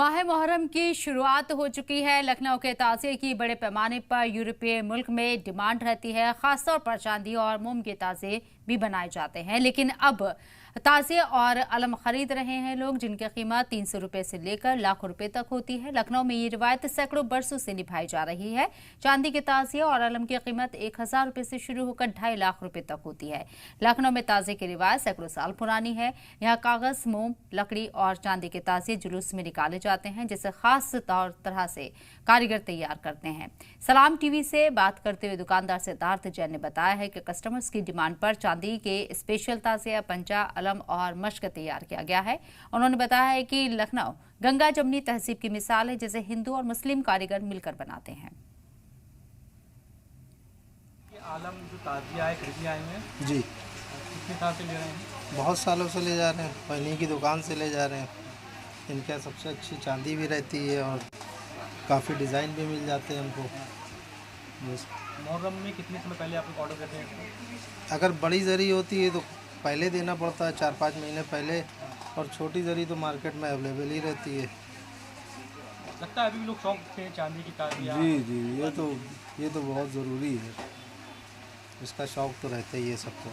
माह मुहर्रम की शुरुआत हो चुकी है। लखनऊ के ताज़िए की बड़े पैमाने पर यूरोपीय मुल्क में डिमांड रहती है। खासतौर पर चांदी और मोम के ताज़िए भी बनाए जाते हैं, लेकिन अब ताज़िए और अलम खरीद रहे हैं लोग, जिनकी कीमत 300 रुपए से लेकर लाखों रुपए तक होती है। लखनऊ में ये रिवायत सैकड़ों बरसों से निभाई जा रही है। चांदी के ताज़िए और अलम की कीमत 1000 रुपए से शुरू होकर 2.5 लाख रुपए तक होती है। लखनऊ में ताज़िए की रिवायत सैकड़ों साल पुरानी है। यहाँ कागज, मोम, लकड़ी और चांदी के ताज़िए जुलूस में निकाले जाते हैं, जिसे खास तरह से कारीगर तैयार करते हैं। सलाम टीवी से बात करते हुए दुकानदार सिद्धार्थ जैन ने बताया है कि कस्टमर्स की डिमांड पर चांदी के स्पेशल ताज़िया, पंचा, अलम और मश्क तैयार किया गया है। उन्होंने बताया है कि लखनऊ गंगा जमुनी तहजीब की मिसाल है, जिसे हिंदू और मुस्लिम कारीगर मिलकर बनाते हैं। आलम जो ताज़िया है खरीदने आए हैं जी, कितने साल से ले रहे हैं? बहुत सालों से ले जा रहे हैं, पहले की दुकान से ले जा रहे हैं। इनका सबसे अच्छी चांदी भी रहती है और काफ़ी डिज़ाइन भी मिल जाते हैं हमको। बस मुहर्रम में कितने समय पहले आप लोग ऑर्डर करते हैं? अगर बड़ी जरी होती है तो पहले देना पड़ता है, 4-5 महीने पहले, और छोटी जरी तो मार्केट में अवेलेबल ही रहती है। लगता है अभी भी लोग शौक से चांदी की ताज़िया। जी जी, ये तो बहुत ज़रूरी है, इसका शौक़ तो रहता ही है सबको।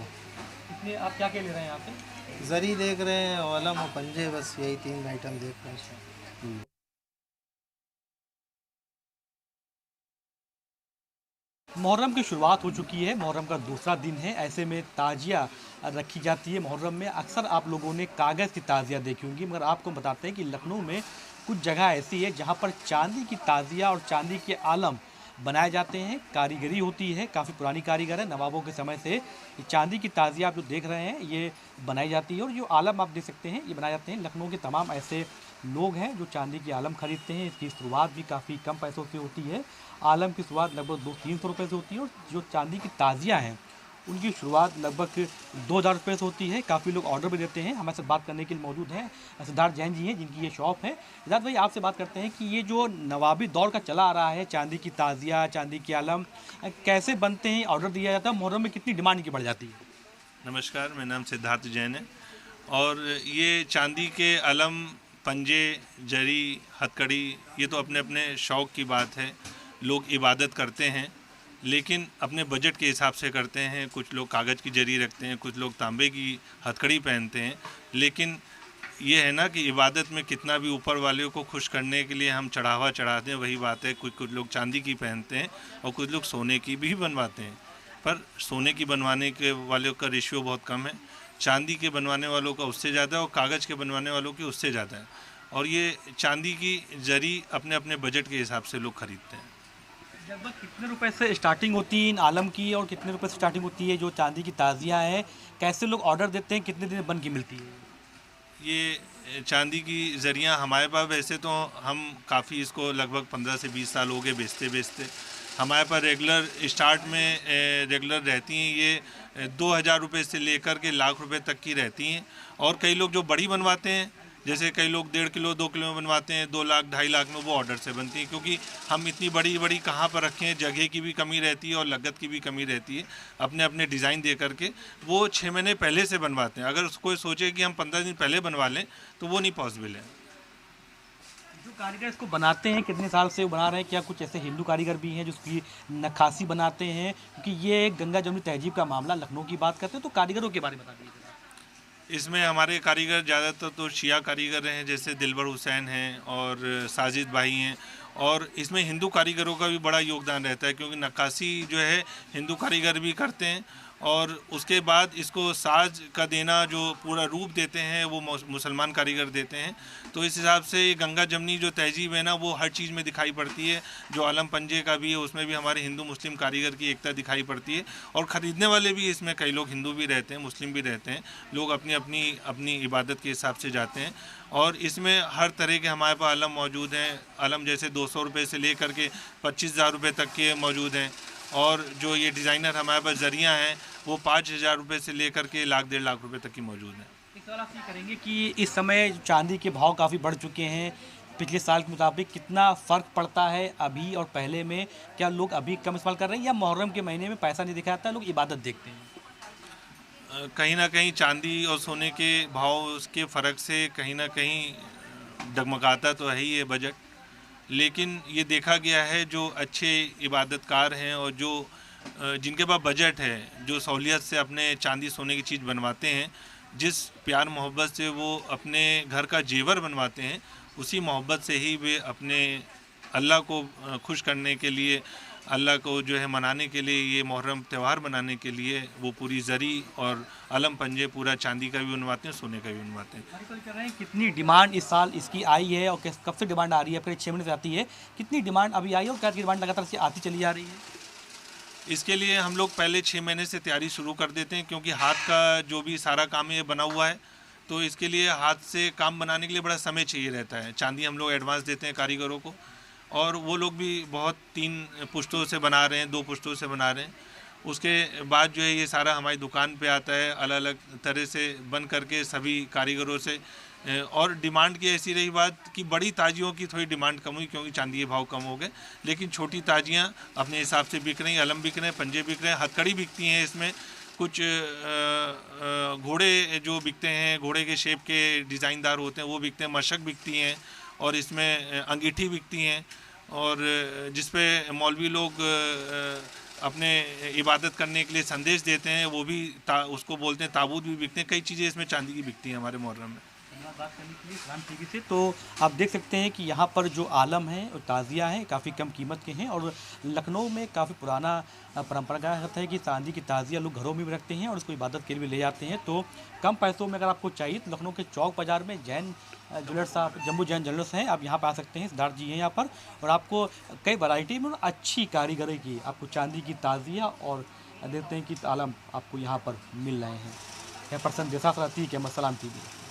कितने आप क्या क्या ले रहे हैं यहाँ पे? जरी देख रहे हैं, अलम और पंजे, बस यही 3 आइटम देख रहे हैं। मुहर्रम की शुरुआत हो चुकी है। मुहर्रम का दूसरा दिन है। ऐसे में ताज़िया रखी जाती है। मुहर्रम में अक्सर आप लोगों ने कागज़ की ताज़िया देखी होंगी, मगर आपको बताते हैं कि लखनऊ में कुछ जगह ऐसी है जहाँ पर चांदी की ताज़िया और चांदी के आलम बनाए जाते हैं। कारीगरी होती है, काफ़ी पुरानी कारीगर है। नवाबों के समय से ये चांदी की ताज़िया आप जो देख रहे हैं ये बनाई जाती है, और जो आलम आप देख सकते हैं ये बनाए जाते हैं। लखनऊ के तमाम ऐसे लोग हैं जो चांदी की आलम खरीदते हैं। इसकी शुरुआत भी काफ़ी कम पैसों से होती है। आलम की शुरुआत लगभग 200-300 रुपये से होती है, और जो चांदी की ताज़िया हैं उनकी शुरुआत लगभग 2000 रुपये से होती है। काफ़ी लोग ऑर्डर भी देते हैं। हमारे साथ बात करने के लिए मौजूद हैं सिद्धार्थ जैन जी हैं, जिनकी ये शॉप है। सिद्धार्थ भाई, आपसे बात करते हैं कि ये जो नवाबी दौर का चला आ रहा है, चांदी की ताज़िया, चांदी के आलम कैसे बनते हैं, ऑर्डर दिया जाता है, मुहर्रम में कितनी डिमांड की बढ़ जाती है? नमस्कार, मेरा नाम सिद्धार्थ जैन है। और ये चांदी के अलम, पंजे, जरी, हथकड़ी, ये तो अपने अपने शौक़ की बात है। लोग इबादत करते हैं, लेकिन अपने बजट के हिसाब से करते हैं। कुछ लोग कागज़ की जरी रखते हैं, कुछ लोग तांबे की हथकड़ी पहनते हैं। लेकिन ये है ना कि इबादत में कितना भी ऊपर वाले को खुश करने के लिए हम चढ़ावा चढ़ाते हैं, वही बात है। कुछ लोग चांदी की पहनते हैं और कुछ लोग सोने की भी बनवाते हैं, पर सोने की बनवाने के वालों का रेशियो बहुत कम है। चांदी के बनवाने वालों का उससे ज़्यादा है, और कागज़ के बनवाने वालों की उससे ज़्यादा है। और ये चांदी की जरी अपने अपने बजट के हिसाब से लोग खरीदते हैं। लगभग कितने रुपए से स्टार्टिंग होती है इन आलम की, और कितने रुपए से स्टार्टिंग होती है जो चांदी की ताज़िया है? कैसे लोग ऑर्डर देते हैं, कितने दिन बन के मिलती है? ये चांदी की जरियाँ हमारे पास, वैसे तो हम काफ़ी इसको लगभग 15 से 20 साल हो गए बेचते। हमारे पास रेगुलर स्टार्ट में रेगुलर रहती हैं ये 2000 रुपये से लेकर के लाख रुपए तक की रहती हैं। और कई लोग जो बड़ी बनवाते हैं, जैसे कई लोग 1.5 किलो 2 किलो में बनवाते हैं, 2 लाख 2.5 लाख में, वो ऑर्डर से बनती है। क्योंकि हम इतनी बड़ी कहाँ पर रखें, जगह की भी कमी रहती है और लागत की भी कमी रहती है। अपने अपने डिज़ाइन दे करके वो 6 महीने पहले से बनवाते हैं। अगर कोई सोचे कि हम 15 दिन पहले बनवा लें तो वो नहीं पॉसिबल है। जो कारीगर इसको बनाते हैं कितने साल से बना रहे हैं? क्या कुछ ऐसे हिंदू कारीगर भी हैं जो उसकी नक्काशी बनाते हैं? क्योंकि ये गंगा जमुनी तहजीब का मामला, लखनऊ की बात करते हैं, तो कारीगरों के बारे में बता दीजिए। इसमें हमारे कारीगर ज़्यादातर तो शिया कारीगर हैं, जैसे दिलबर हुसैन हैं और साजिद भाई हैं। और इसमें हिंदू कारीगरों का भी बड़ा योगदान रहता है, क्योंकि नक्काशी जो है हिंदू कारीगर भी करते हैं। और उसके बाद इसको साज का देना, जो पूरा रूप देते हैं, वो मुसलमान कारीगर देते हैं। तो इस हिसाब से ये गंगा जमनी जो तहजीब है ना, वो हर चीज़ में दिखाई पड़ती है। जो आलम पंजे का भी है, उसमें भी हमारे हिंदू मुस्लिम कारीगर की एकता दिखाई पड़ती है। और ख़रीदने वाले भी इसमें कई लोग हिंदू भी रहते हैं, मुस्लिम भी रहते हैं। लोग अपनी इबादत के हिसाब से जाते हैं। और इसमें हर तरह के हमारे पास आलम मौजूद हैं। आलम जैसे 200 रुपये से लेकर के 25,000 रुपये तक के मौजूद हैं। और जो ये डिज़ाइनर हमारे पास जरियाँ हैं, वो 5,000 रुपये से लेकर के लाख 1.5 लाख रुपये तक की मौजूद हैं। एक सवाल आपसे करेंगे कि इस समय चांदी के भाव काफ़ी बढ़ चुके हैं। पिछले साल के मुताबिक कितना फ़र्क पड़ता है अभी और पहले में? क्या लोग अभी कम इस्तेमाल कर रहे हैं, या मुहर्रम के महीने में पैसा नहीं दिखाता, लोग इबादत देखते हैं? कहीं ना कहीं चांदी और सोने के भाव के फ़र्क से कहीं ना कहीं डगमगाता तो है ही ये बजट, लेकिन ये देखा गया है जो अच्छे इबादतकार हैं और जो जिनके पास बजट है, जो सहूलियत से अपने चांदी सोने की चीज़ बनवाते हैं, जिस प्यार मोहब्बत से वो अपने घर का जेवर बनवाते हैं, उसी मोहब्बत से ही वे अपने अल्लाह को खुश करने के लिए, अल्लाह को जो है मनाने के लिए, ये मुहर्रम त्यौहार मनाने के लिए वो पूरी जरी और अलम पंजे पूरा चांदी का भी बनवाते हैं, सोने का भी बनवाते हैं। कर रहे हैं कितनी डिमांड इस साल इसकी आई है और कब से डिमांड आ रही है? करीब 6 महीने से आती है, कितनी डिमांड अभी आई है और क्या डिमांड लगातार से आती चली जा रही है? इसके लिए हम लोग पहले 6 महीने से तैयारी शुरू कर देते हैं, क्योंकि हाथ का जो भी सारा काम ये बना हुआ है, तो इसके लिए हाथ से काम बनाने के लिए बड़ा समय चाहिए रहता है। चांदी हम लोग एडवांस देते हैं कारीगरों को, और वो लोग भी बहुत 3 पुश्तों से बना रहे हैं, 2 पुश्तों से बना रहे हैं। उसके बाद जो है ये सारा हमारी दुकान पे आता है अलग अलग तरह से बन करके सभी कारीगरों से। और डिमांड की ऐसी रही बात कि बड़ी ताजियों की थोड़ी डिमांड कम हुई, क्योंकि चांदी के भाव कम हो गए, लेकिन छोटी ताजियाँ अपने हिसाब से बिक रही हैं, अलम बिक रहे हैं, पंजे बिक रहे हैं, हथकड़ी बिकती हैं। इसमें कुछ घोड़े जो बिकते हैं, घोड़े के शेप के डिज़ाइनदार होते हैं, वो बिकते हैं, मशक बिकती हैं, और इसमें अंगीठी बिकती हैं, और जिस पे मौलवी लोग अपने इबादत करने के लिए संदेश देते हैं, वो भी उसको बोलते हैं ताबूत भी बिकते हैं। कई चीज़ें इसमें चांदी की बिकती हैं हमारे मुहर्रम में। बात करने के लिए इस्लाम टीवी से। तो आप देख सकते हैं कि यहाँ पर जो आलम हैं और ताज़िया हैं काफ़ी कम कीमत के हैं, और लखनऊ में काफ़ी पुराना परंपरागत है कि चांदी की ताज़िया लोग घरों में भी रखते हैं और उसको इबादत के लिए भी ले जाते हैं। तो कम पैसों में अगर आपको चाहिए तो लखनऊ के चौक बाज़ार में जैन ज्वेलर्स, आप जम्बू जैन ज्वेलर्स हैं, आप यहाँ पर आ सकते हैं। सिद्धार्थ जी हैं यहाँ पर, और आपको कई वैरायटी में अच्छी कारीगरी की आपको चांदी की ताज़िया और देते हैं कि आलम आपको यहाँ पर मिल रहे हैं। यह पर्सन जैसा रहती है कि मसलाम टीवी।